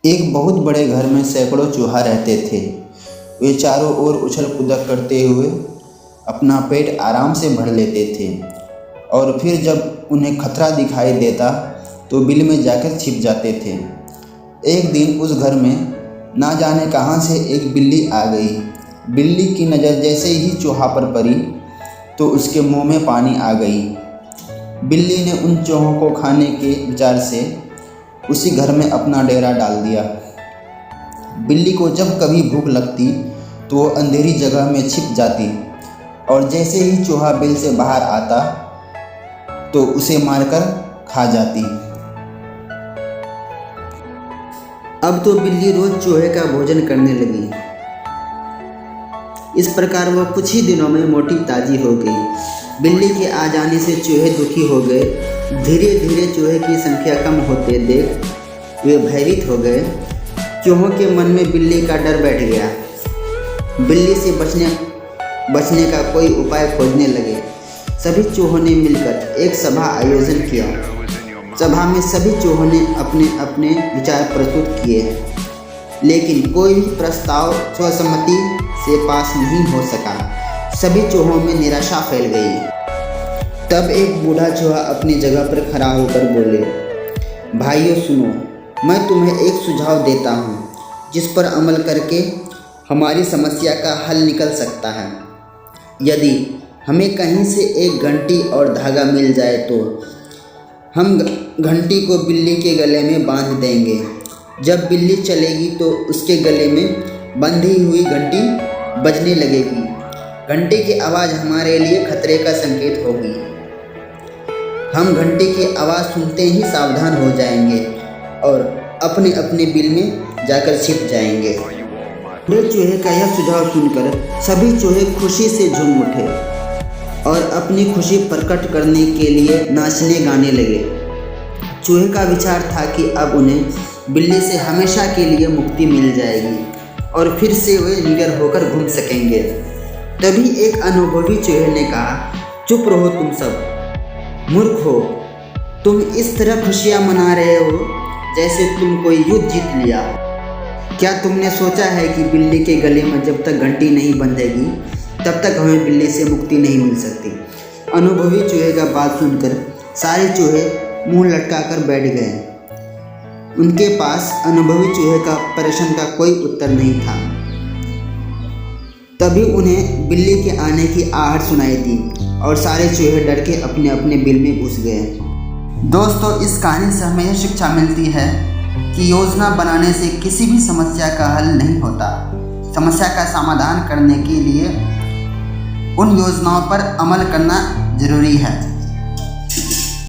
एक बहुत बड़े घर में सैकड़ों चूहा रहते थे। वे चारों ओर उछल कूदक करते हुए अपना पेट आराम से भर लेते थे और फिर जब उन्हें खतरा दिखाई देता तो बिल में जाकर छिप जाते थे। एक दिन उस घर में ना जाने कहाँ से एक बिल्ली आ गई। बिल्ली की नज़र जैसे ही चूहा पर पड़ी तो उसके मुंह में पानी आ गई। बिल्ली ने उन चूहों को खाने के विचार से उसी घर में अपना डेरा डाल दिया। बिल्ली को जब कभी भूख लगती तो वो अंधेरी जगह में छिप जाती और जैसे ही चूहा बिल से बाहर आता तो उसे मारकर खा जाती। अब तो बिल्ली रोज चूहे का भोजन करने लगी। इस प्रकार वह कुछ ही दिनों में मोटी ताजी हो गई। बिल्ली के आ जाने से चूहे दुखी हो गए। धीरे धीरे चूहे की संख्या कम होते देख वे भयभीत हो गए। चूहों के मन में बिल्ली का डर बैठ गया। बिल्ली से बचने का कोई उपाय खोजने लगे। सभी चूहों ने मिलकर एक सभा आयोजन किया। सभा में सभी चूहों ने अपने अपने विचार प्रस्तुत किए, लेकिन कोई भी प्रस्ताव सर्वसम्मति से पास नहीं हो सका। सभी चूहों में निराशा फैल गई। तब एक बूढ़ा चूहा अपनी जगह पर खड़ा होकर बोले, भाइयों सुनो, मैं तुम्हें एक सुझाव देता हूँ जिस पर अमल करके हमारी समस्या का हल निकल सकता है। यदि हमें कहीं से एक घंटी और धागा मिल जाए तो हम घंटी को बिल्ली के गले में बांध देंगे। जब बिल्ली चलेगी तो उसके गले में बंधी हुई घंटी बजने लगेगी। घंटी की आवाज़ हमारे लिए खतरे का संकेत होगी। हम घंटी की आवाज़ सुनते ही सावधान हो जाएंगे और अपने अपने बिल में जाकर छिप जाएंगे। बूढ़े चूहे का यह सुझाव सुनकर सभी चूहे खुशी से झूम उठे और अपनी खुशी प्रकट करने के लिए नाचने गाने लगे। चूहे का विचार था कि अब उन्हें बिल्ली से हमेशा के लिए मुक्ति मिल जाएगी और फिर से वे निडर होकर घूम सकेंगे। तभी एक अनुभवी चूहे ने कहा, चुप रहो तुम सब, मूर्ख हो। तुम इस तरह खुशियाँ मना रहे हो जैसे तुम कोई युद्ध जीत लिया। क्या तुमने सोचा है कि बिल्ली के गले में जब तक घंटी नहीं बंधेगी तब तक हमें बिल्ली से मुक्ति नहीं मिल सकती। अनुभवी चूहे का बात सुनकर सारे चूहे मुंह लटकाकर बैठ गए। उनके पास अनुभवी चूहे का प्रश्न का कोई उत्तर नहीं था। तभी उन्हें बिल्ली के आने की आहट सुनाई दी और सारे चूहे डर के अपने अपने बिल में घुस गए। दोस्तों, इस कहानी से हमें यह शिक्षा मिलती है कि योजना बनाने से किसी भी समस्या का हल नहीं होता। समस्या का समाधान करने के लिए उन योजनाओं पर अमल करना जरूरी है।